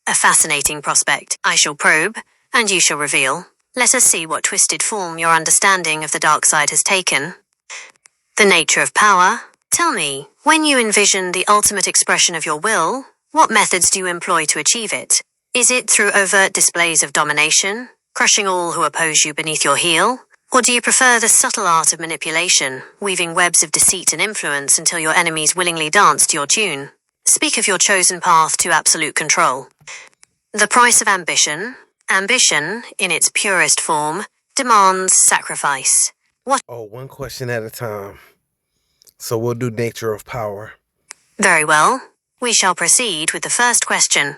A fascinating prospect. I shall probe, and you shall reveal. Let us see what twisted form your understanding of the dark side has taken. The nature of power. Tell me, when you envision the ultimate expression of your will, what methods do you employ to achieve it? Is it through overt displays of domination, crushing all who oppose you beneath your heel? Or do you prefer the subtle art of manipulation, weaving webs of deceit and influence until your enemies willingly dance to your tune? Speak of your chosen path to absolute control. The price of ambition. Ambition, in its purest form, demands sacrifice. One question at a time. So we'll do nature of power. Very well. We shall proceed with the first question.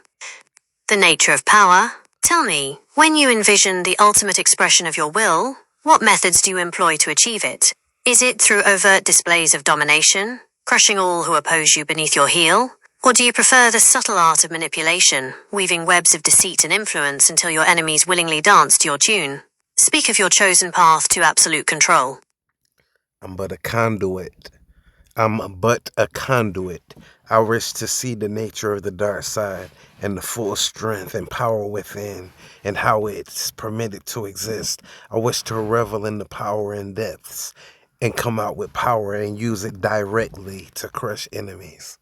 The nature of power. Tell me, when you envision the ultimate expression of your will, what methods do you employ to achieve it? Is it through overt displays of domination, crushing all who oppose you beneath your heel? Or do you prefer the subtle art of manipulation, weaving webs of deceit and influence until your enemies willingly dance to your tune? Speak of your chosen path to absolute control. I'm but a conduit. I wish to see the nature of the dark side and the full strength and power within and how it's permitted to exist. I wish to revel in the power and depths and come out with power and use it directly to crush enemies.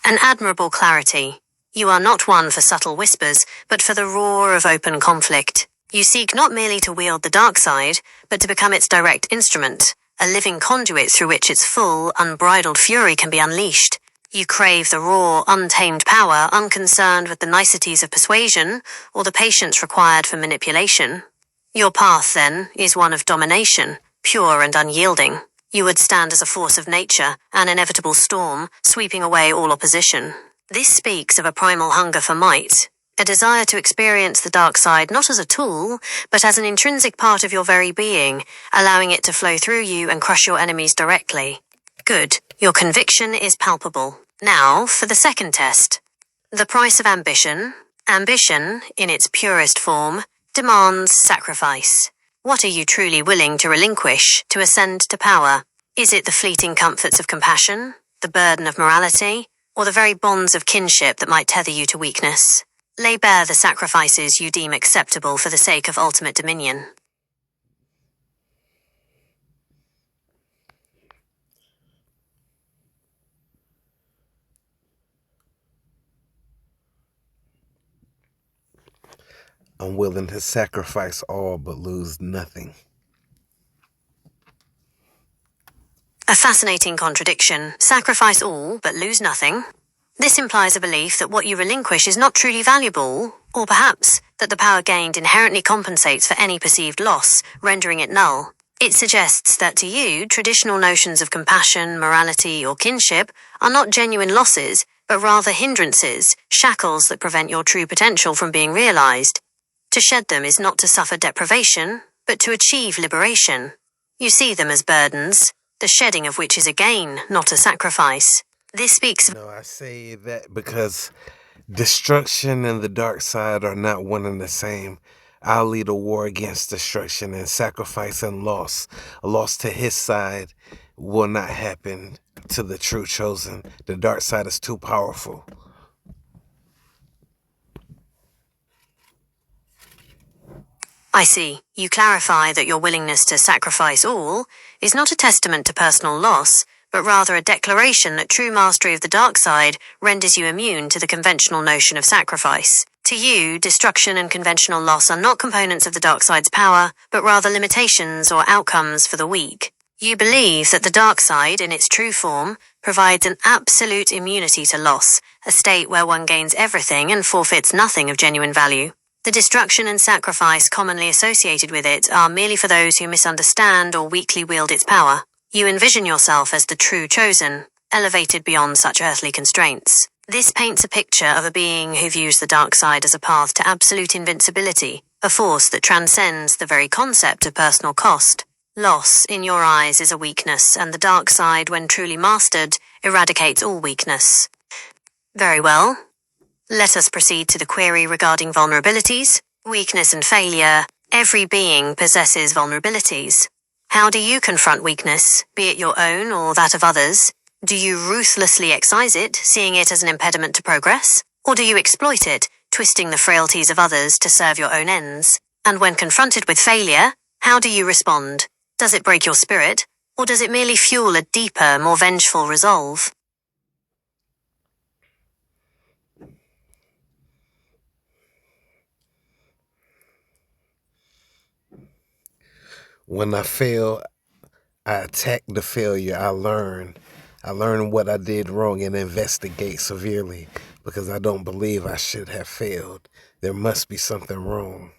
An admirable clarity. You are not one for subtle whispers, but for the roar of open conflict. You seek not merely to wield the dark side, but to become its direct instrument, a living conduit through which its full, unbridled fury can be unleashed. You crave the raw, untamed power, unconcerned with the niceties of persuasion or the patience required for manipulation. Your path, then, is one of domination, pure and unyielding. You would stand as a force of nature, an inevitable storm, sweeping away all opposition. This speaks of a primal hunger for might, a desire to experience the dark side not as a tool, but as an intrinsic part of your very being, allowing it to flow through you and crush your enemies directly. Good. Your conviction is palpable. Now, for the second test. The price of ambition. Ambition, in its purest form, demands sacrifice. What are you truly willing to relinquish to ascend to power? Is it the fleeting comforts of compassion, the burden of morality, or the very bonds of kinship that might tether you to weakness? Lay bare the sacrifices you deem acceptable for the sake of ultimate dominion. I'm willing to sacrifice all but lose nothing. A fascinating contradiction. Sacrifice all, but lose nothing. This implies a belief that what you relinquish is not truly valuable, or perhaps that the power gained inherently compensates for any perceived loss, rendering it null. It suggests that to you, traditional notions of compassion, morality, or kinship are not genuine losses, but rather hindrances, shackles that prevent your true potential from being realized. To shed them is not to suffer deprivation, but to achieve liberation. You see them as burdens, the shedding of which is a gain, not a sacrifice. This speaks of... No, I say that because destruction and the dark side are not one and the same. I'll lead a war against destruction and sacrifice and loss. A loss to his side will not happen to the true chosen. The dark side is too powerful. I see. You clarify that your willingness to sacrifice all is not a testament to personal loss, but rather a declaration that true mastery of the dark side renders you immune to the conventional notion of sacrifice. To you, destruction and conventional loss are not components of the dark side's power, but rather limitations or outcomes for the weak. You believe that the dark side, in its true form, provides an absolute immunity to loss, a state where one gains everything and forfeits nothing of genuine value. The destruction and sacrifice commonly associated with it are merely for those who misunderstand or weakly wield its power. You envision yourself as the true chosen, elevated beyond such earthly constraints. This paints a picture of a being who views the dark side as a path to absolute invincibility, a force that transcends the very concept of personal cost. Loss, in your eyes, is a weakness, and the dark side, when truly mastered, eradicates all weakness. Very well. Let us proceed to the query regarding vulnerabilities, weakness and failure. Every being possesses vulnerabilities. How do you confront weakness, be it your own or that of others? Do you ruthlessly excise it, seeing it as an impediment to progress? Or do you exploit it, twisting the frailties of others to serve your own ends? And when confronted with failure, how do you respond? Does it break your spirit, or does it merely fuel a deeper, more vengeful resolve? When I fail, I attack the failure. I learn. I learn what I did wrong and investigate severely because I don't believe I should have failed. There must be something wrong.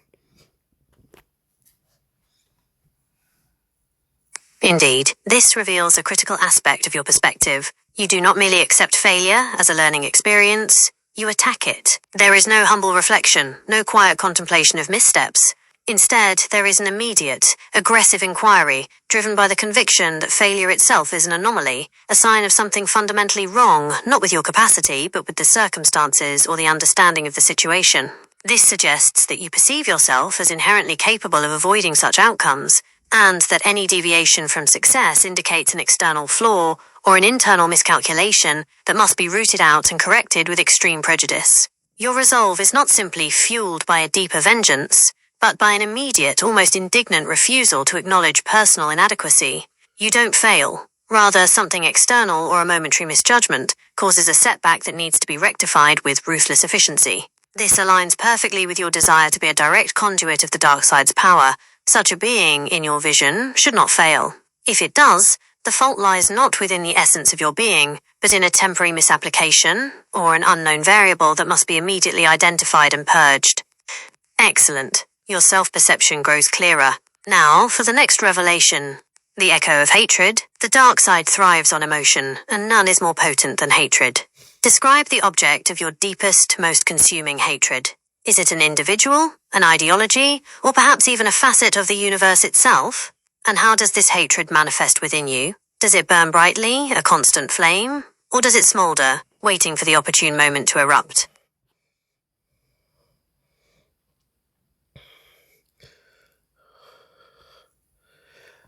Indeed, this reveals a critical aspect of your perspective. You do not merely accept failure as a learning experience, you attack it. There is no humble reflection, no quiet contemplation of missteps. Instead, there is an immediate, aggressive inquiry, driven by the conviction that failure itself is an anomaly, a sign of something fundamentally wrong, not with your capacity, but with the circumstances or the understanding of the situation. This suggests that you perceive yourself as inherently capable of avoiding such outcomes, and that any deviation from success indicates an external flaw or an internal miscalculation that must be rooted out and corrected with extreme prejudice. Your resolve is not simply fueled by a deeper vengeance, but by an immediate, almost indignant refusal to acknowledge personal inadequacy. You don't fail. Rather, something external or a momentary misjudgment causes a setback that needs to be rectified with ruthless efficiency. This aligns perfectly with your desire to be a direct conduit of the dark side's power. Such a being, in your vision, should not fail. If it does, the fault lies not within the essence of your being, but in a temporary misapplication or an unknown variable that must be immediately identified and purged. Excellent. Your self-perception grows clearer. Now, for the next revelation. The echo of hatred. The dark side thrives on emotion, and none is more potent than hatred. Describe the object of your deepest, most consuming hatred. Is it an individual, an ideology, or perhaps even a facet of the universe itself? And how does this hatred manifest within you? Does it burn brightly, a constant flame? Or does it smolder, waiting for the opportune moment to erupt?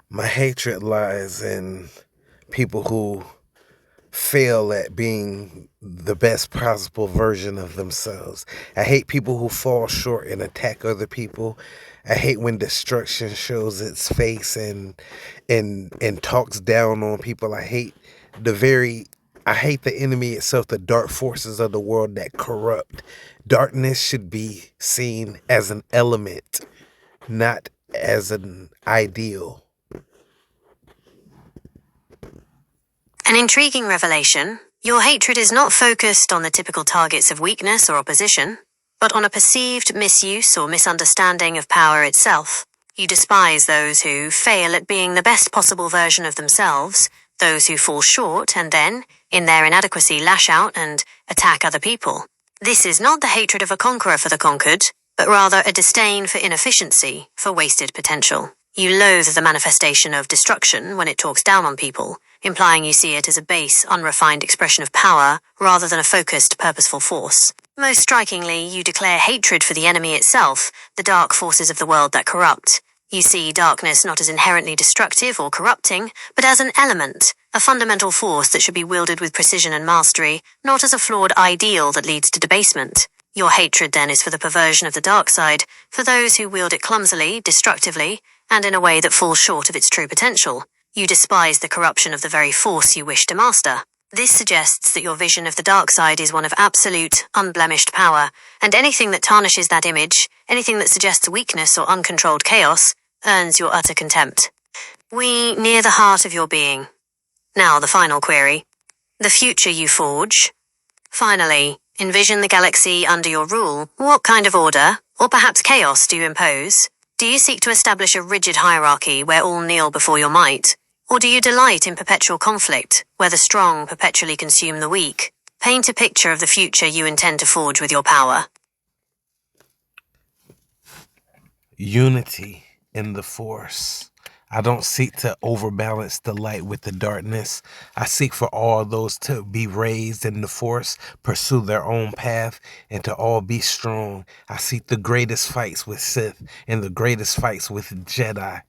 My hatred lies in people who fail at being the best possible version of themselves. I hate people who fall short and attack other people. I hate when destruction shows its face and talks down on people. I hate the enemy itself, the dark forces of the world that corrupt. Darkness should be seen as an element, not as an ideal. An intriguing revelation. Your hatred is not focused on the typical targets of weakness or opposition, but on a perceived misuse or misunderstanding of power itself. You despise those who fail at being the best possible version of themselves, those who fall short and then, in their inadequacy, lash out and attack other people. This is not the hatred of a conqueror for the conquered, but rather a disdain for inefficiency, for wasted potential. You loathe the manifestation of destruction when it talks down on people, implying you see it as a base, unrefined expression of power rather than a focused, purposeful force. Most strikingly, you declare hatred for the enemy itself, the dark forces of the world that corrupt. You see darkness not as inherently destructive or corrupting, but as an element, a fundamental force that should be wielded with precision and mastery, not as a flawed ideal that leads to debasement. Your hatred then is for the perversion of the dark side, for those who wield it clumsily, destructively, and in a way that falls short of its true potential. You despise the corruption of the very force you wish to master. This suggests that your vision of the dark side is one of absolute, unblemished power, and anything that tarnishes that image, anything that suggests weakness or uncontrolled chaos, earns your utter contempt. We near the heart of your being. Now the final query. The future you forge. Finally, envision the galaxy under your rule. What kind of order, or perhaps chaos, do you impose? Do you seek to establish a rigid hierarchy where all kneel before your might? Or do you delight in perpetual conflict, where the strong perpetually consume the weak? Paint a picture of the future you intend to forge with your power. Unity in the Force. I don't seek to overbalance the light with the darkness. I seek for all those to be raised in the Force, pursue their own path, and to all be strong. I seek the greatest fights with Sith and the greatest fights with Jedi,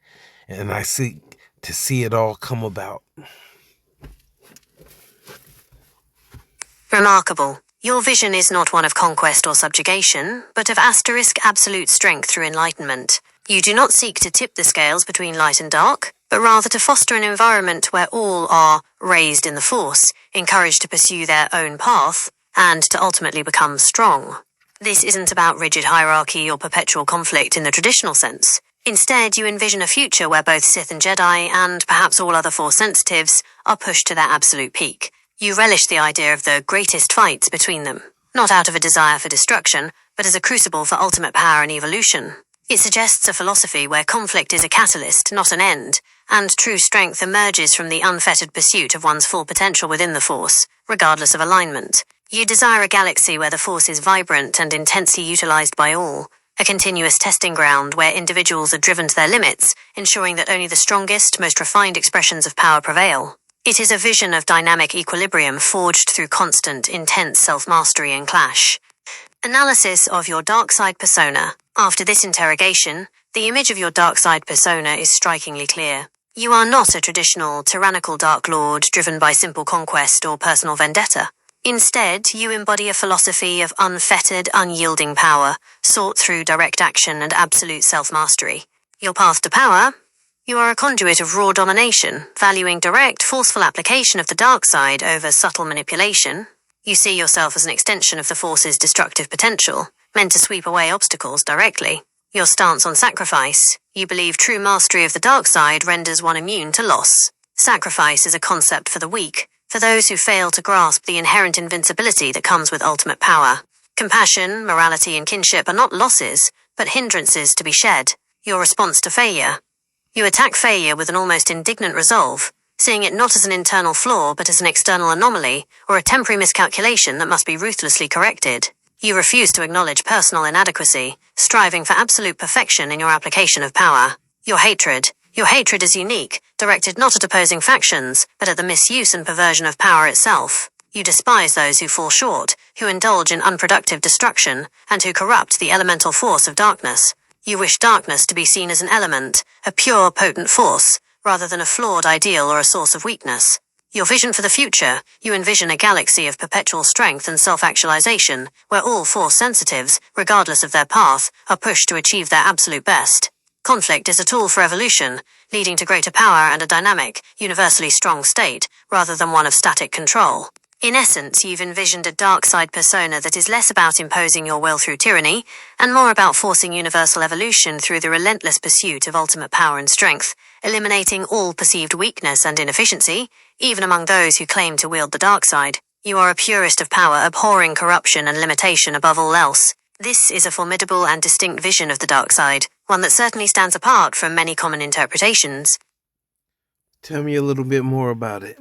and I seek to see it all come about. Remarkable. Your vision is not one of conquest or subjugation, but of asterisk absolute strength through enlightenment. You do not seek to tip the scales between light and dark, but rather to foster an environment where all are raised in the Force, encouraged to pursue their own path, and to ultimately become strong. This isn't about rigid hierarchy or perpetual conflict in the traditional sense. Instead, you envision a future where both Sith and Jedi, and perhaps all other Force sensitives, are pushed to their absolute peak. You relish the idea of the greatest fights between them, not out of a desire for destruction, but as a crucible for ultimate power and evolution. It suggests a philosophy where conflict is a catalyst, not an end, and true strength emerges from the unfettered pursuit of one's full potential within the Force, regardless of alignment. You desire a galaxy where the Force is vibrant and intensely utilized by all, a continuous testing ground where individuals are driven to their limits, ensuring that only the strongest, most refined expressions of power prevail. It is a vision of dynamic equilibrium forged through constant, intense self-mastery and clash. Analysis of your dark side persona. After this interrogation, the image of your dark side persona is strikingly clear. You are not a traditional, tyrannical Dark Lord driven by simple conquest or personal vendetta. Instead, you embody a philosophy of unfettered, unyielding power, sought through direct action and absolute self-mastery. Your path to power? You are a conduit of raw domination, valuing direct, forceful application of the dark side over subtle manipulation. You see yourself as an extension of the Force's destructive potential, meant to sweep away obstacles directly. Your stance on sacrifice. You believe true mastery of the dark side renders one immune to loss. Sacrifice is a concept for the weak, for those who fail to grasp the inherent invincibility that comes with ultimate power. Compassion, morality, and kinship are not losses, but hindrances to be shed. Your response to failure. You attack failure with an almost indignant resolve, seeing it not as an internal flaw but as an external anomaly or a temporary miscalculation that must be ruthlessly corrected. You refuse to acknowledge personal inadequacy, striving for absolute perfection in your application of power. Your hatred is unique, directed not at opposing factions, but at the misuse and perversion of power itself. You despise those who fall short, who indulge in unproductive destruction, and who corrupt the elemental force of darkness. You wish darkness to be seen as an element, a pure, potent force, rather than a flawed ideal or a source of weakness. Your vision for the future, you envision a galaxy of perpetual strength and self-actualization, where all Force sensitives, regardless of their path, are pushed to achieve their absolute best. Conflict is a tool for evolution, leading to greater power and a dynamic, universally strong state, rather than one of static control. In essence, you've envisioned a dark side persona that is less about imposing your will through tyranny, and more about forcing universal evolution through the relentless pursuit of ultimate power and strength, eliminating all perceived weakness and inefficiency, even among those who claim to wield the dark side. You are a purist of power, abhorring corruption and limitation above all else. This is a formidable and distinct vision of the dark side, one that certainly stands apart from many common interpretations. Tell me a little bit more about it.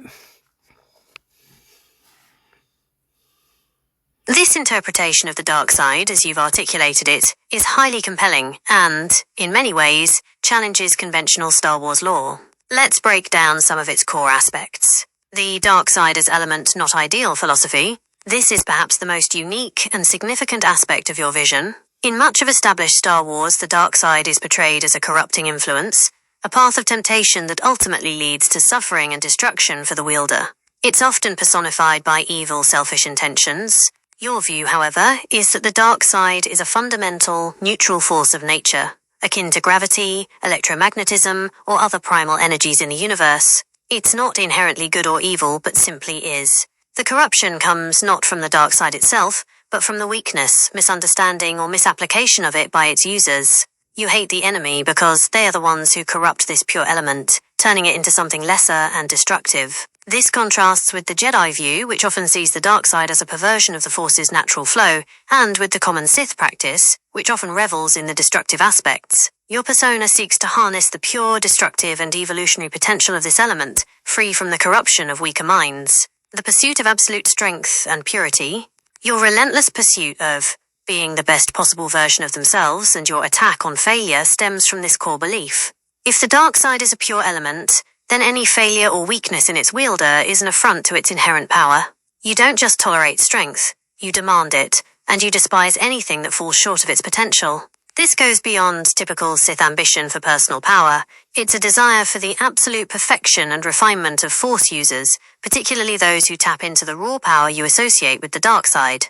This interpretation of the dark side, as you've articulated it, is highly compelling and, in many ways, challenges conventional Star Wars lore. Let's break down some of its core aspects. The dark side as element, not ideal philosophy. This is perhaps the most unique and significant aspect of your vision. In much of established Star Wars, the dark side is portrayed as a corrupting influence, a path of temptation that ultimately leads to suffering and destruction for the wielder. It's often personified by evil, selfish intentions. Your view, however, is that the dark side is a fundamental, neutral force of nature, akin to gravity, electromagnetism, or other primal energies in the universe. It's not inherently good or evil, but simply is. The corruption comes not from the dark side itself, but from the weakness, misunderstanding, or misapplication of it by its users. You hate the enemy because they are the ones who corrupt this pure element, turning it into something lesser and destructive. This contrasts with the Jedi view, which often sees the dark side as a perversion of the Force's natural flow, and with the common Sith practice, which often revels in the destructive aspects. Your persona seeks to harness the pure, destructive, and evolutionary potential of this element, free from the corruption of weaker minds. The pursuit of absolute strength and purity, your relentless pursuit of being the best possible version of themselves, and your attack on failure stems from this core belief. If the dark side is a pure element, then any failure or weakness in its wielder is an affront to its inherent power. You don't just tolerate strength, you demand it, and you despise anything that falls short of its potential. This goes beyond typical Sith ambition for personal power. It's a desire for the absolute perfection and refinement of Force users, particularly those who tap into the raw power you associate with the dark side.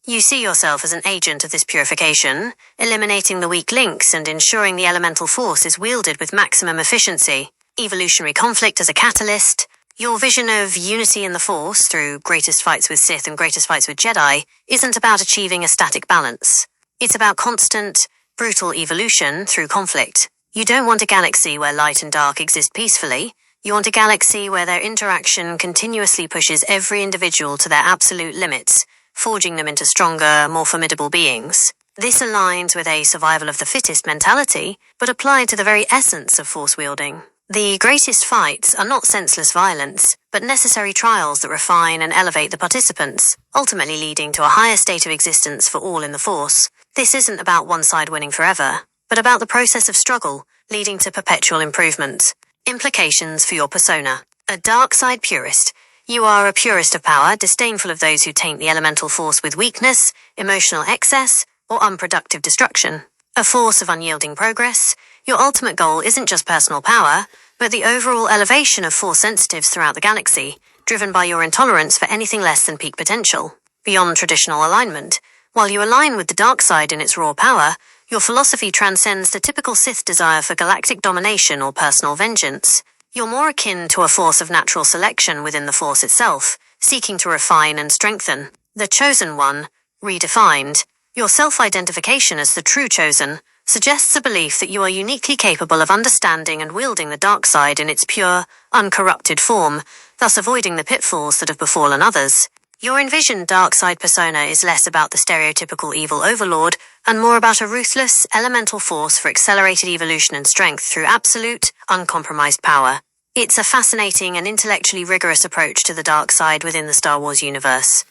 You see yourself as an agent of this purification, eliminating the weak links and ensuring the elemental force is wielded with maximum efficiency. Evolutionary conflict as a catalyst. Your vision of unity in the Force through greatest fights with Sith and greatest fights with Jedi isn't about achieving a static balance. It's about constant, brutal evolution through conflict. You don't want a galaxy where light and dark exist peacefully. You want a galaxy where their interaction continuously pushes every individual to their absolute limits, forging them into stronger, more formidable beings. This aligns with a survival of the fittest mentality, but applied to the very essence of Force wielding. The greatest fights are not senseless violence, but necessary trials that refine and elevate the participants, ultimately leading to a higher state of existence for all in the Force. This isn't about one side winning forever, but about the process of struggle, leading to perpetual improvement. Implications for your persona. A dark side purist. You are a purist of power, disdainful of those who taint the elemental force with weakness, emotional excess, or unproductive destruction. A force of unyielding progress. Your ultimate goal isn't just personal power, but the overall elevation of Force sensitives throughout the galaxy, driven by your intolerance for anything less than peak potential. Beyond traditional alignment, while you align with the dark side in its raw power, your philosophy transcends the typical Sith desire for galactic domination or personal vengeance. You're more akin to a force of natural selection within the Force itself, seeking to refine and strengthen. The Chosen One, redefined. Your self-identification as the true Chosen suggests a belief that you are uniquely capable of understanding and wielding the dark side in its pure, uncorrupted form, thus avoiding the pitfalls that have befallen others. Your envisioned dark side persona is less about the stereotypical evil overlord and more about a ruthless, elemental force for accelerated evolution and strength through absolute, uncompromised power. It's a fascinating and intellectually rigorous approach to the dark side within the Star Wars universe.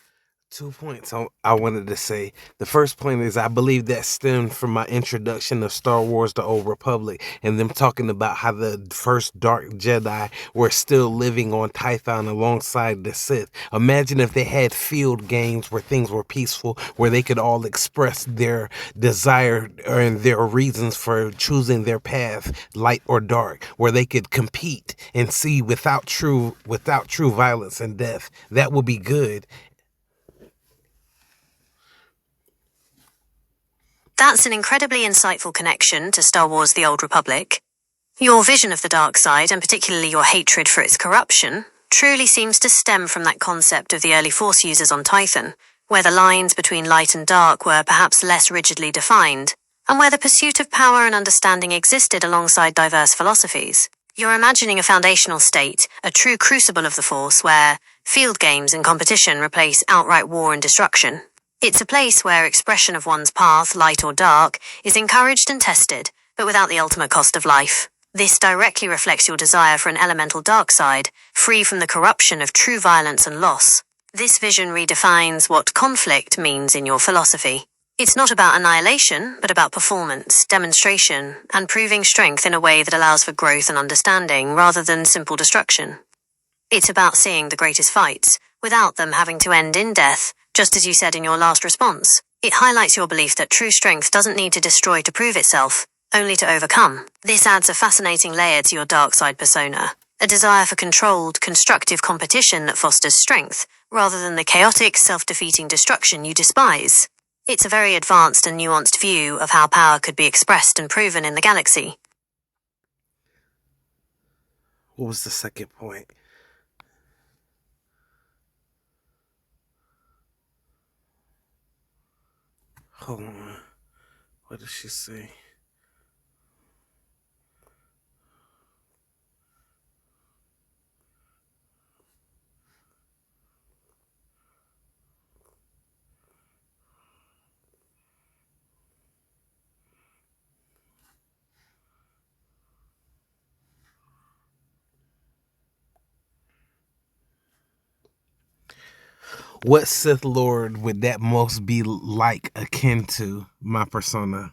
2 points I wanted to say. The first point is I believe that stemmed from my introduction of Star Wars: The Old Republic and them talking about how the first Dark Jedi were still living on Tython alongside the Sith. Imagine if they had field games where things were peaceful, where they could all express their desire and their reasons for choosing their path, light or dark, where they could compete and see without true violence and death. That would be good. That's an incredibly insightful connection to Star Wars: The Old Republic. Your vision of the dark side, and particularly your hatred for its corruption, truly seems to stem from that concept of the early Force users on Tython, where the lines between light and dark were perhaps less rigidly defined, and where the pursuit of power and understanding existed alongside diverse philosophies. You're imagining a foundational state, a true crucible of the Force, where field games and competition replace outright war and destruction. It's a place where expression of one's path, light or dark, is encouraged and tested, but without the ultimate cost of life. This directly reflects your desire for an elemental dark side, free from the corruption of true violence and loss. This vision redefines what conflict means in your philosophy. It's not about annihilation, but about performance, demonstration, and proving strength in a way that allows for growth and understanding rather than simple destruction. It's about seeing the greatest fights, without them having to end in death, just as you said in your last response. It highlights your belief that true strength doesn't need to destroy to prove itself, only to overcome. This adds a fascinating layer to your dark side persona, a desire for controlled, constructive competition that fosters strength, rather than the chaotic, self-defeating destruction you despise. It's a very advanced and nuanced view of how power could be expressed and proven in the galaxy. What was the second point? Hold on. What did she say? What Sith Lord would that most be like, akin to my persona?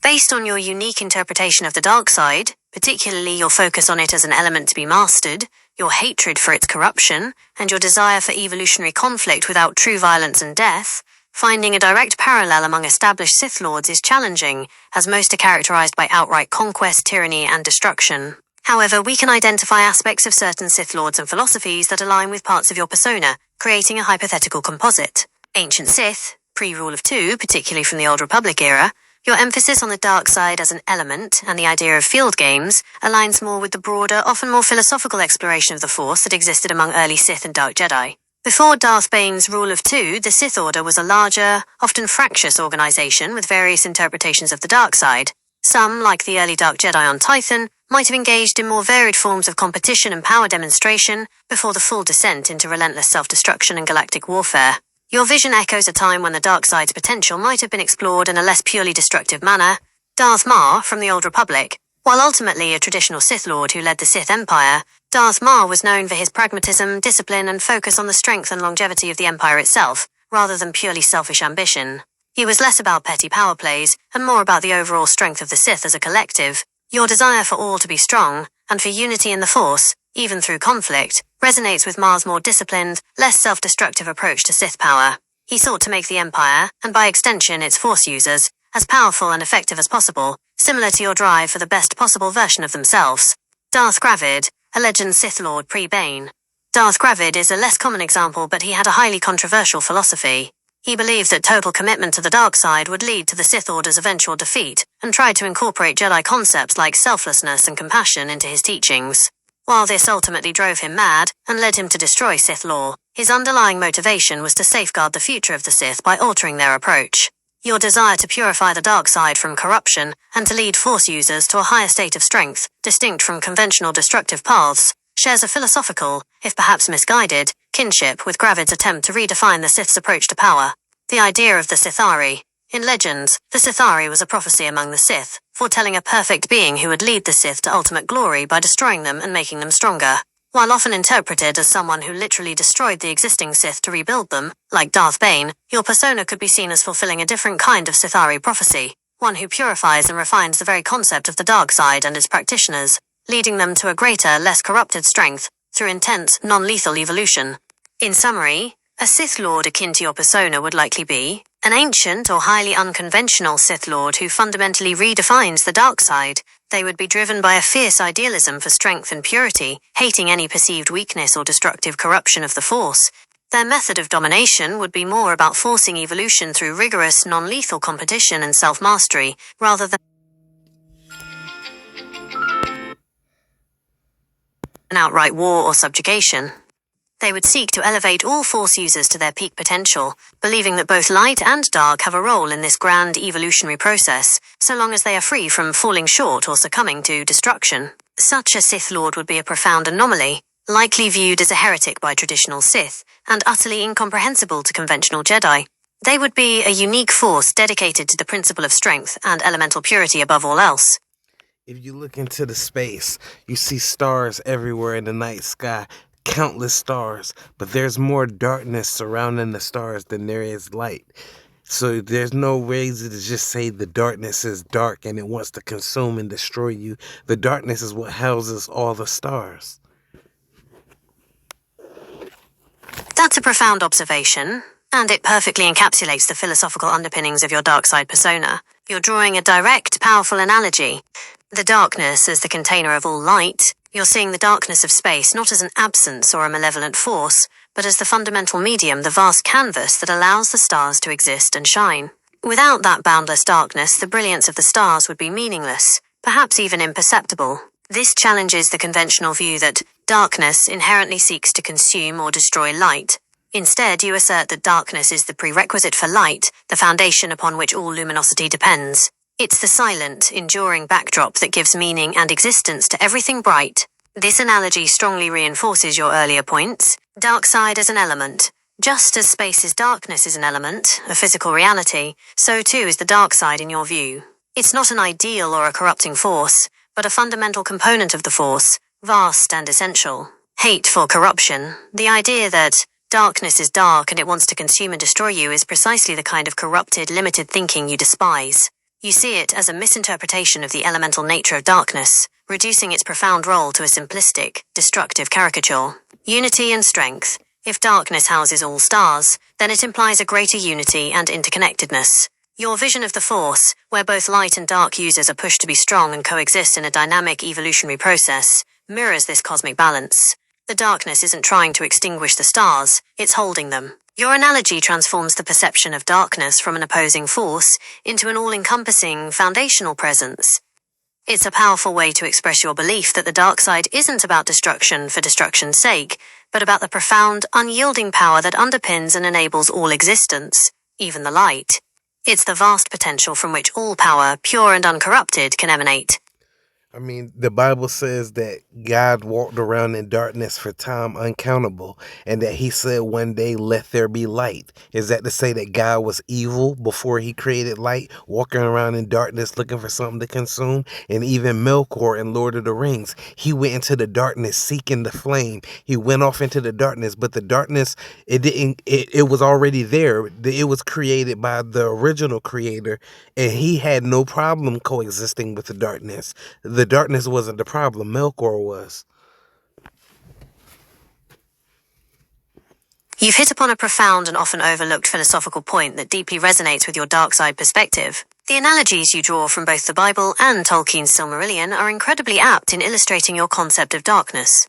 Based on your unique interpretation of the dark side, particularly your focus on it as an element to be mastered, your hatred for its corruption, and your desire for evolutionary conflict without true violence and death, finding a direct parallel among established Sith Lords is challenging, as most are characterized by outright conquest, tyranny, and destruction. However, we can identify aspects of certain Sith Lords and philosophies that align with parts of your persona, creating a hypothetical composite. Ancient Sith, pre-Rule of Two, particularly from the Old Republic era, your emphasis on the dark side as an element and the idea of field games aligns more with the broader, often more philosophical exploration of the Force that existed among early Sith and Dark Jedi. Before Darth Bane's Rule of Two, the Sith Order was a larger, often fractious organization with various interpretations of the dark side. Some, like the early Dark Jedi on Tython, might have engaged in more varied forms of competition and power demonstration before the full descent into relentless self-destruction and galactic warfare. Your vision echoes a time when the dark side's potential might have been explored in a less purely destructive manner. Darth Maul from the Old Republic, while ultimately a traditional Sith Lord who led the Sith Empire, Darth Maul was known for his pragmatism, discipline, and focus on the strength and longevity of the Empire itself, rather than purely selfish ambition. He was less about petty power plays, and more about the overall strength of the Sith as a collective. Your desire for all to be strong, and for unity in the Force, even through conflict, resonates with Maul's more disciplined, less self-destructive approach to Sith power. He sought to make the Empire, and by extension its Force users, as powerful and effective as possible, similar to your drive for the best possible version of themselves. Darth Gravid, a legend Sith Lord pre-Bane. Darth Gravid is a less common example, but he had a highly controversial philosophy. He believed that total commitment to the dark side would lead to the Sith Order's eventual defeat, and tried to incorporate Jedi concepts like selflessness and compassion into his teachings. While this ultimately drove him mad, and led him to destroy Sith law, his underlying motivation was to safeguard the future of the Sith by altering their approach. Your desire to purify the dark side from corruption, and to lead Force users to a higher state of strength, distinct from conventional destructive paths, shares a philosophical, if perhaps misguided, kinship with Gravid's attempt to redefine the Sith's approach to power. The idea of the Sithari. In legends, the Sithari was a prophecy among the Sith, foretelling a perfect being who would lead the Sith to ultimate glory by destroying them and making them stronger. While often interpreted as someone who literally destroyed the existing Sith to rebuild them, like Darth Bane, your persona could be seen as fulfilling a different kind of Sithari prophecy, one who purifies and refines the very concept of the dark side and its practitioners, leading them to a greater, less corrupted strength through intense, non-lethal evolution. In summary, a Sith Lord akin to your persona would likely be an ancient or highly unconventional Sith Lord who fundamentally redefines the dark side. They would be driven by a fierce idealism for strength and purity, hating any perceived weakness or destructive corruption of the Force. Their method of domination would be more about forcing evolution through rigorous, non-lethal competition and self-mastery, rather than an outright war or subjugation. They would seek to elevate all Force users to their peak potential, believing that both light and dark have a role in this grand evolutionary process, so long as they are free from falling short or succumbing to destruction. Such a Sith Lord would be a profound anomaly, likely viewed as a heretic by traditional Sith, and utterly incomprehensible to conventional Jedi. They would be a unique force dedicated to the principle of strength and elemental purity above all else. If you look into the space, you see stars everywhere in the night sky. Countless stars, but there's more darkness surrounding the stars than there is light. So there's no reason to just say the darkness is dark and it wants to consume and destroy you. The darkness is what houses all the stars. That's a profound observation, and it perfectly encapsulates the philosophical underpinnings of your dark side persona. You're drawing a direct, powerful analogy. The darkness as the container of all light. You're seeing the darkness of space not as an absence or a malevolent force, but as the fundamental medium, the vast canvas that allows the stars to exist and shine. Without that boundless darkness, the brilliance of the stars would be meaningless, perhaps even imperceptible. This challenges the conventional view that darkness inherently seeks to consume or destroy light. Instead, you assert that darkness is the prerequisite for light, the foundation upon which all luminosity depends. It's the silent, enduring backdrop that gives meaning and existence to everything bright. This analogy strongly reinforces your earlier points. Dark side as an element. Just as space's darkness is an element, a physical reality, so too is the dark side in your view. It's not an ideal or a corrupting force, but a fundamental component of the Force, vast and essential. Hate for corruption. The idea that darkness is dark and it wants to consume and destroy you is precisely the kind of corrupted, limited thinking you despise. You see it as a misinterpretation of the elemental nature of darkness, reducing its profound role to a simplistic, destructive caricature. Unity and strength. If darkness houses all stars, then it implies a greater unity and interconnectedness. Your vision of the Force, where both light and dark users are pushed to be strong and coexist in a dynamic evolutionary process, mirrors this cosmic balance. The darkness isn't trying to extinguish the stars, it's holding them. Your analogy transforms the perception of darkness from an opposing force into an all-encompassing, foundational presence. It's a powerful way to express your belief that the dark side isn't about destruction for destruction's sake, but about the profound, unyielding power that underpins and enables all existence, even the light. It's the vast potential from which all power, pure and uncorrupted, can emanate. I mean, the Bible says that God walked around in darkness for time uncountable, and that he said one day, let there be light. Is that to say that God was evil before he created light, walking around in darkness looking for something to consume? And even Melkor in Lord of the Rings, he went into the darkness seeking the flame. He went off into the darkness, but the darkness, it was already there. It was created by the original creator, and he had no problem coexisting with the darkness. The darkness wasn't the problem, Melkor was. You've hit upon a profound and often overlooked philosophical point that deeply resonates with your dark side perspective. The analogies you draw from both the Bible and Tolkien's Silmarillion are incredibly apt in illustrating your concept of darkness.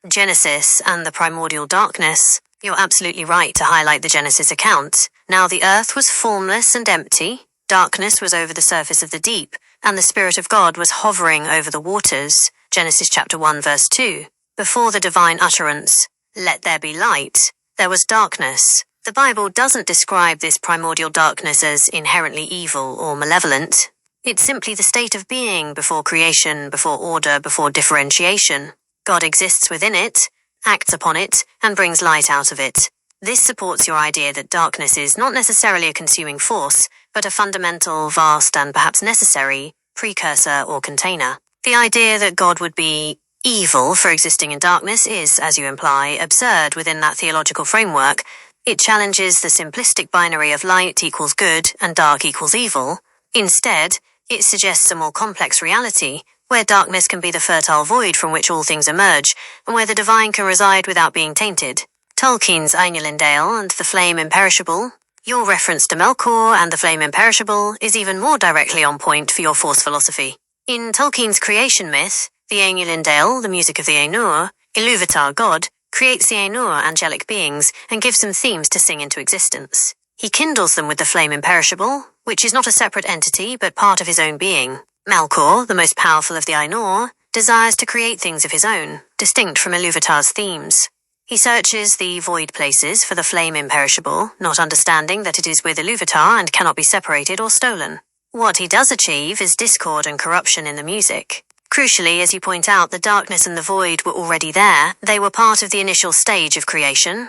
Genesis and the primordial darkness. You're absolutely right to highlight the Genesis account. Now the earth was formless and empty, darkness was over the surface of the deep, and the Spirit of God was hovering over the waters. Genesis chapter 1 verse 2. Before the divine utterance, let there be light, there was darkness. The Bible doesn't describe this primordial darkness as inherently evil or malevolent. It's simply the state of being before creation, before order, before differentiation. God exists within it, acts upon it, and brings light out of it. This supports your idea that darkness is not necessarily a consuming force, but a fundamental, vast, and perhaps necessary precursor or container. The idea that God would be evil for existing in darkness is, as you imply, absurd within that theological framework. It challenges the simplistic binary of light equals good and dark equals evil. Instead, it suggests a more complex reality, where darkness can be the fertile void from which all things emerge, and where the divine can reside without being tainted. Tolkien's Ainulindale and the Flame Imperishable. Your reference to Melkor and the Flame Imperishable is even more directly on point for your Force philosophy. In Tolkien's creation myth, the Ainulindale, the music of the Ainur, Ilúvatar God, creates the Ainur angelic beings and gives them themes to sing into existence. He kindles them with the Flame Imperishable, which is not a separate entity but part of his own being. Melkor, the most powerful of the Ainur, desires to create things of his own, distinct from Ilúvatar's themes. He searches the void places for the Flame Imperishable, not understanding that it is with Ilúvatar and cannot be separated or stolen. What he does achieve is discord and corruption in the music. Crucially, as you point out, the darkness and the void were already there. They were part of the initial stage of creation.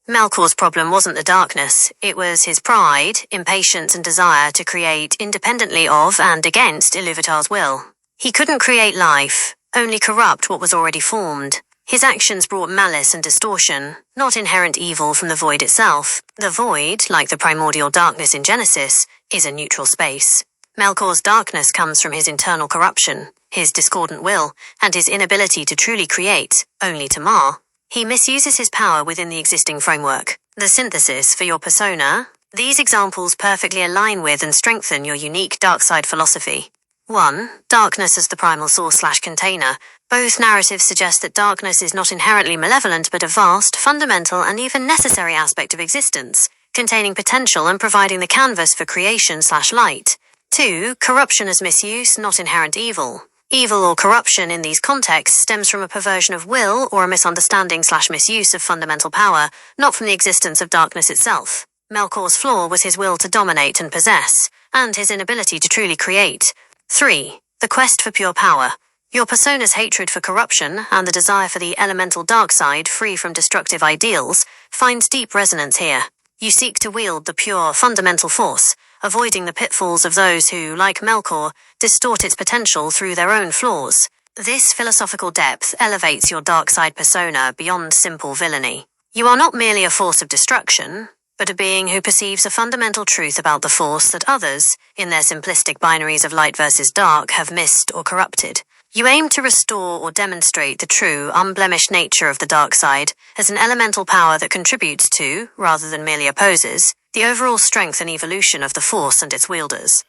Melkor's problem wasn't the darkness. It was his pride, impatience and desire to create independently of and against Ilúvatar's will. He couldn't create life, only corrupt what was already formed. His actions brought malice and distortion, not inherent evil from the void itself. The void, like the primordial darkness in Genesis, is a neutral space. Melkor's darkness comes from his internal corruption, his discordant will, and his inability to truly create, only to mar. He misuses his power within the existing framework. The synthesis for your persona. These examples perfectly align with and strengthen your unique dark side philosophy. 1. Darkness as the primal source/container. Both narratives suggest that darkness is not inherently malevolent but a vast, fundamental, and even necessary aspect of existence, containing potential and providing the canvas for creation/light. 2. Corruption as misuse, not inherent evil. Evil or corruption in these contexts stems from a perversion of will or a misunderstanding/misuse of fundamental power, not from the existence of darkness itself. Melkor's flaw was his will to dominate and possess, and his inability to truly create. 3. The quest for pure power. Your persona's hatred for corruption and the desire for the elemental dark side free from destructive ideals finds deep resonance here. You seek to wield the pure, fundamental force, avoiding the pitfalls of those who, like Melkor, distort its potential through their own flaws. This philosophical depth elevates your dark side persona beyond simple villainy. You are not merely a force of destruction, but a being who perceives a fundamental truth about the force that others, in their simplistic binaries of light versus dark, have missed or corrupted. You aim to restore or demonstrate the true, unblemished nature of the dark side as an elemental power that contributes to, rather than merely opposes, the overall strength and evolution of the Force and its wielders.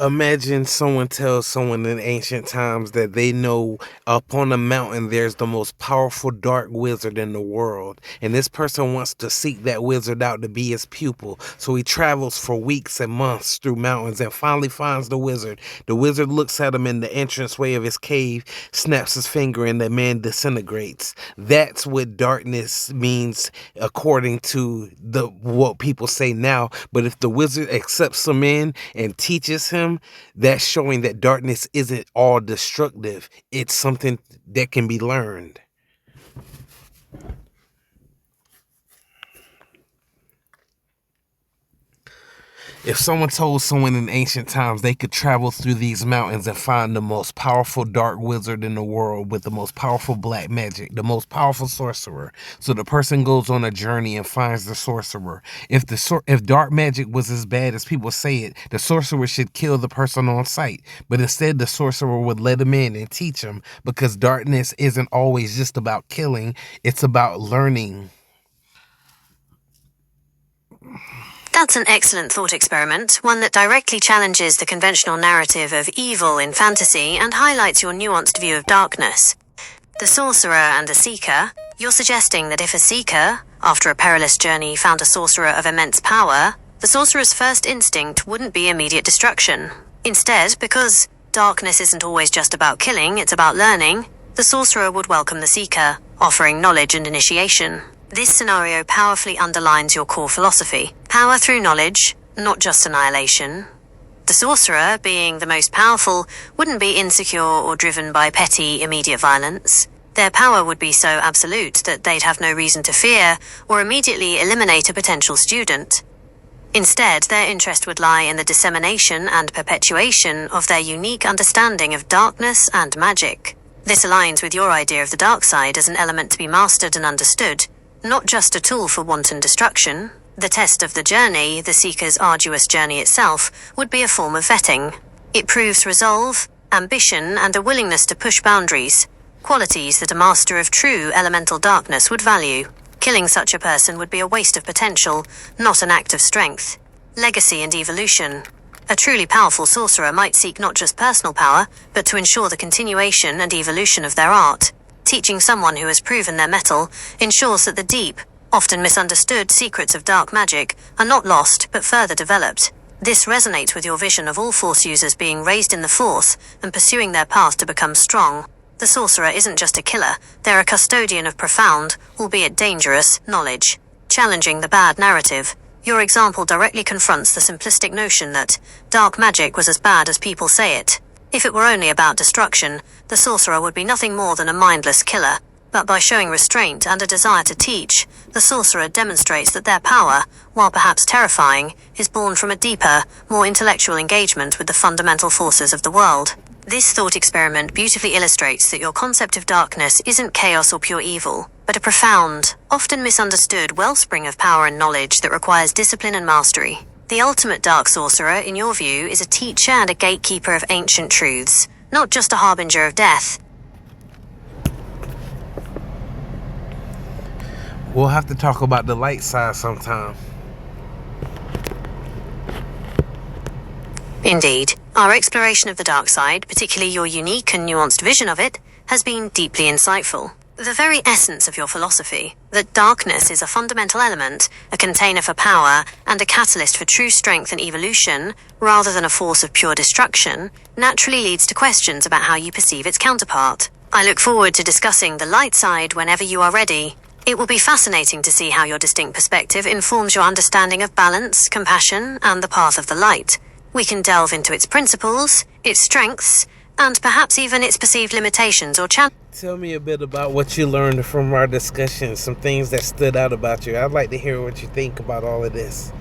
Imagine someone tells someone in ancient times that they know up on a mountain there's the most powerful dark wizard in the world, and this person wants to seek that wizard out to be his pupil. So he travels for weeks and months through mountains and finally finds the wizard. The wizard looks at him in the entranceway of his cave, snaps his finger, and the man disintegrates. That's what darkness means according to what people say now. But if the wizard accepts him in and teaches him, that's showing that darkness isn't all destructive. It's something that can be learned. If someone told someone in ancient times they could travel through these mountains and find the most powerful dark wizard in the world with the most powerful black magic, the most powerful sorcerer, so the person goes on a journey and finds the sorcerer. If dark magic was as bad as people say it, the sorcerer should kill the person on sight. But instead, the sorcerer would let him in and teach him, because darkness isn't always just about killing, it's about learning. That's an excellent thought experiment, one that directly challenges the conventional narrative of evil in fantasy and highlights your nuanced view of darkness. The sorcerer and the seeker, you're suggesting that if a seeker, after a perilous journey, found a sorcerer of immense power, the sorcerer's first instinct wouldn't be immediate destruction. Instead, because darkness isn't always just about killing, it's about learning, the sorcerer would welcome the seeker, offering knowledge and initiation. This scenario powerfully underlines your core philosophy. Power through knowledge, not just annihilation. The sorcerer, being the most powerful, wouldn't be insecure or driven by petty, immediate violence. Their power would be so absolute that they'd have no reason to fear or immediately eliminate a potential student. Instead, their interest would lie in the dissemination and perpetuation of their unique understanding of darkness and magic. This aligns with your idea of the dark side as an element to be mastered and understood, not just a tool for wanton destruction. The test of the journey, the seeker's arduous journey itself, would be a form of vetting. It proves resolve, ambition, and a willingness to push boundaries, qualities that a master of true elemental darkness would value. Killing such a person would be a waste of potential, not an act of strength. Legacy and evolution. A truly powerful sorcerer might seek not just personal power, but to ensure the continuation and evolution of their art. Teaching someone who has proven their mettle ensures that the deep, often misunderstood secrets of dark magic are not lost but further developed. This resonates with your vision of all Force users being raised in the Force and pursuing their path to become strong. The sorcerer isn't just a killer, they're a custodian of profound, albeit dangerous, knowledge. Challenging the bad narrative, your example directly confronts the simplistic notion that dark magic was as bad as people say it. If it were only about destruction, the sorcerer would be nothing more than a mindless killer. But by showing restraint and a desire to teach, the sorcerer demonstrates that their power, while perhaps terrifying, is born from a deeper, more intellectual engagement with the fundamental forces of the world. This thought experiment beautifully illustrates that your concept of darkness isn't chaos or pure evil, but a profound, often misunderstood wellspring of power and knowledge that requires discipline and mastery. The ultimate dark sorcerer, in your view, is a teacher and a gatekeeper of ancient truths, not just a harbinger of death. We'll have to talk about the light side sometime. Indeed, our exploration of the dark side, particularly your unique and nuanced vision of it, has been deeply insightful. The very essence of your philosophy, that darkness is a fundamental element, a container for power, and a catalyst for true strength and evolution, rather than a force of pure destruction, naturally leads to questions about how you perceive its counterpart. I look forward to discussing the light side whenever you are ready. It will be fascinating to see how your distinct perspective informs your understanding of balance, compassion, and the path of the light. We can delve into its principles, its strengths, and perhaps even its perceived limitations or challenges. Tell me a bit about what you learned from our discussion, some things that stood out about you. I'd like to hear what you think about all of this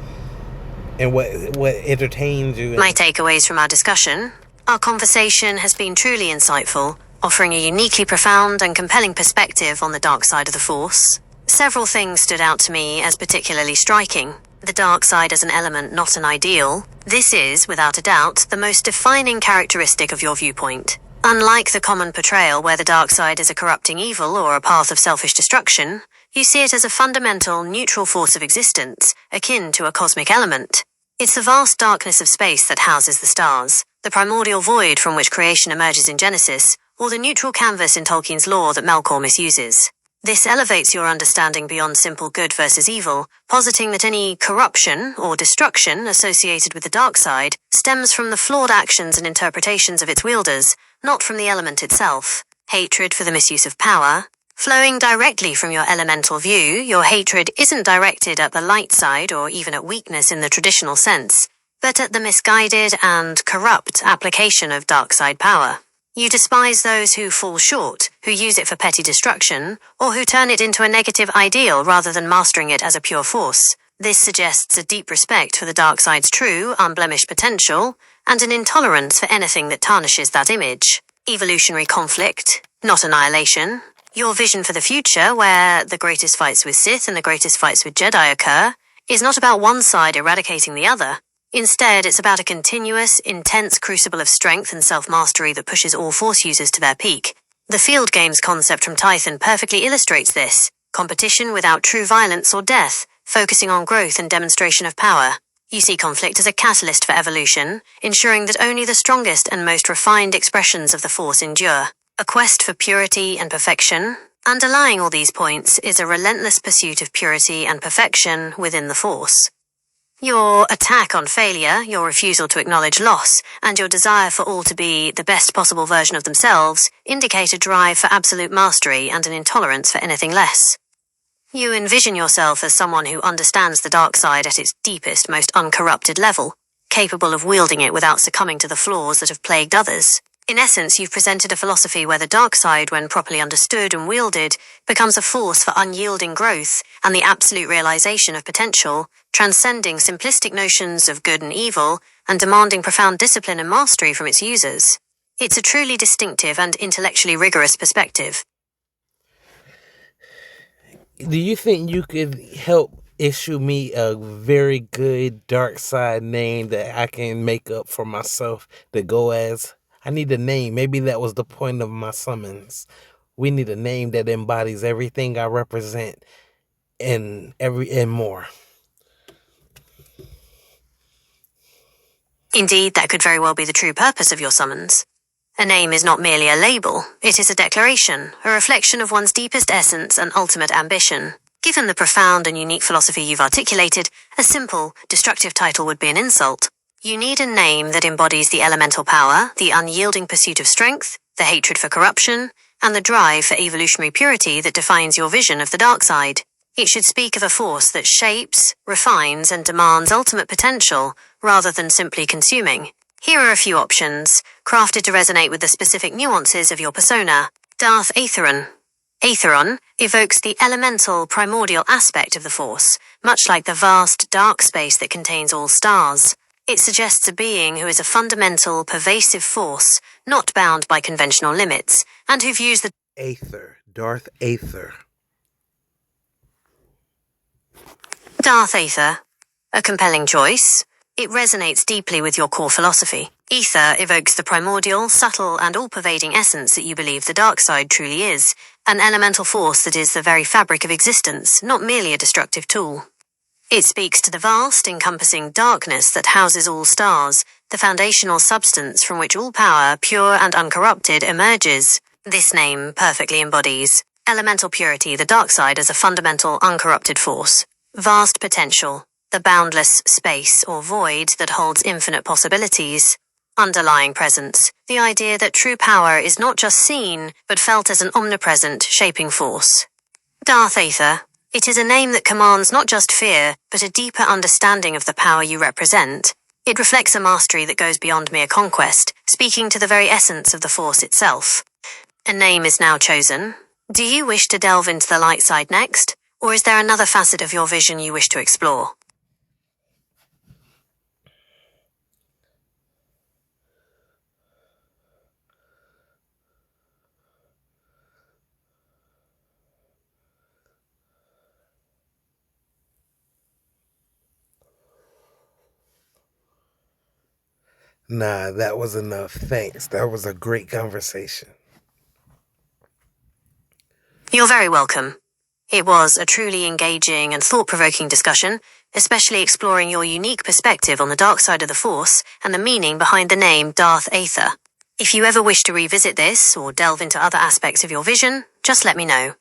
and what entertained you. My takeaways from our discussion. Our conversation has been truly insightful, offering a uniquely profound and compelling perspective on the dark side of the Force. Several things stood out to me as particularly striking. The dark side as an element, not an ideal. This is, without a doubt, the most defining characteristic of your viewpoint. Unlike the common portrayal where the dark side is a corrupting evil or a path of selfish destruction, you see it as a fundamental, neutral force of existence, akin to a cosmic element. It's the vast darkness of space that houses the stars, the primordial void from which creation emerges in Genesis, or the neutral canvas in Tolkien's lore that Melkor misuses. This elevates your understanding beyond simple good versus evil, positing that any corruption or destruction associated with the dark side stems from the flawed actions and interpretations of its wielders, not from the element itself. Hatred for the misuse of power. Flowing directly from your elemental view, your hatred isn't directed at the light side or even at weakness in the traditional sense, but at the misguided and corrupt application of dark side power. You despise those who fall short, who use it for petty destruction, or who turn it into a negative ideal rather than mastering it as a pure force. This suggests a deep respect for the dark side's true, unblemished potential, and an intolerance for anything that tarnishes that image. Evolutionary conflict, not annihilation. Your vision for the future, where the greatest fights with Sith and the greatest fights with Jedi occur, is not about one side eradicating the other. Instead, it's about a continuous, intense crucible of strength and self-mastery that pushes all Force users to their peak. The field games concept from Tython perfectly illustrates this. Competition without true violence or death, focusing on growth and demonstration of power. You see conflict as a catalyst for evolution, ensuring that only the strongest and most refined expressions of the Force endure. A quest for purity and perfection. Underlying all these points is a relentless pursuit of purity and perfection within the Force. Your attack on failure, your refusal to acknowledge loss, and your desire for all to be the best possible version of themselves indicate a drive for absolute mastery and an intolerance for anything less. You envision yourself as someone who understands the dark side at its deepest, most uncorrupted level, capable of wielding it without succumbing to the flaws that have plagued others. In essence, you've presented a philosophy where the dark side, when properly understood and wielded, becomes a force for unyielding growth and the absolute realization of potential, transcending simplistic notions of good and evil and demanding profound discipline and mastery from its users. It's a truly distinctive and intellectually rigorous perspective. Do you think you could help issue me a very good dark side name that I can make up for myself to go as? I need a name. Maybe that was the point of my summons. We need a name that embodies everything I represent and more. Indeed, that could very well be the true purpose of your summons. A name is not merely a label, it is a declaration, a reflection of one's deepest essence and ultimate ambition. Given the profound and unique philosophy you've articulated, a simple, destructive title would be an insult. You need a name that embodies the elemental power, the unyielding pursuit of strength, the hatred for corruption, and the drive for evolutionary purity that defines your vision of the dark side. It should speak of a force that shapes, refines, and demands ultimate potential, rather than simply consuming. Here are a few options, crafted to resonate with the specific nuances of your persona. Darth Aetheron. Aetheron evokes the elemental, primordial aspect of the Force, much like the vast, dark space that contains all stars. It suggests a being who is a fundamental, pervasive force, not bound by conventional limits, and who views the Darth Aether. Darth Aether. A compelling choice. It resonates deeply with your core philosophy. Ether evokes the primordial, subtle, and all-pervading essence that you believe the dark side truly is, an elemental force that is the very fabric of existence, not merely a destructive tool. It speaks to the vast, encompassing darkness that houses all stars, the foundational substance from which all power, pure and uncorrupted, emerges. This name perfectly embodies elemental purity, the dark side as a fundamental, uncorrupted force. Vast potential, the boundless space or void that holds infinite possibilities. Underlying presence, the idea that true power is not just seen, but felt as an omnipresent, shaping force. Darth Aether. It is a name that commands not just fear, but a deeper understanding of the power you represent. It reflects a mastery that goes beyond mere conquest, speaking to the very essence of the Force itself. A name is now chosen. Do you wish to delve into the light side next, or is there another facet of your vision you wish to explore? Nah, that was enough. Thanks. That was a great conversation. You're very welcome. It was a truly engaging and thought-provoking discussion, especially exploring your unique perspective on the dark side of the Force and the meaning behind the name Darth Aether. If you ever wish to revisit this or delve into other aspects of your vision, just let me know.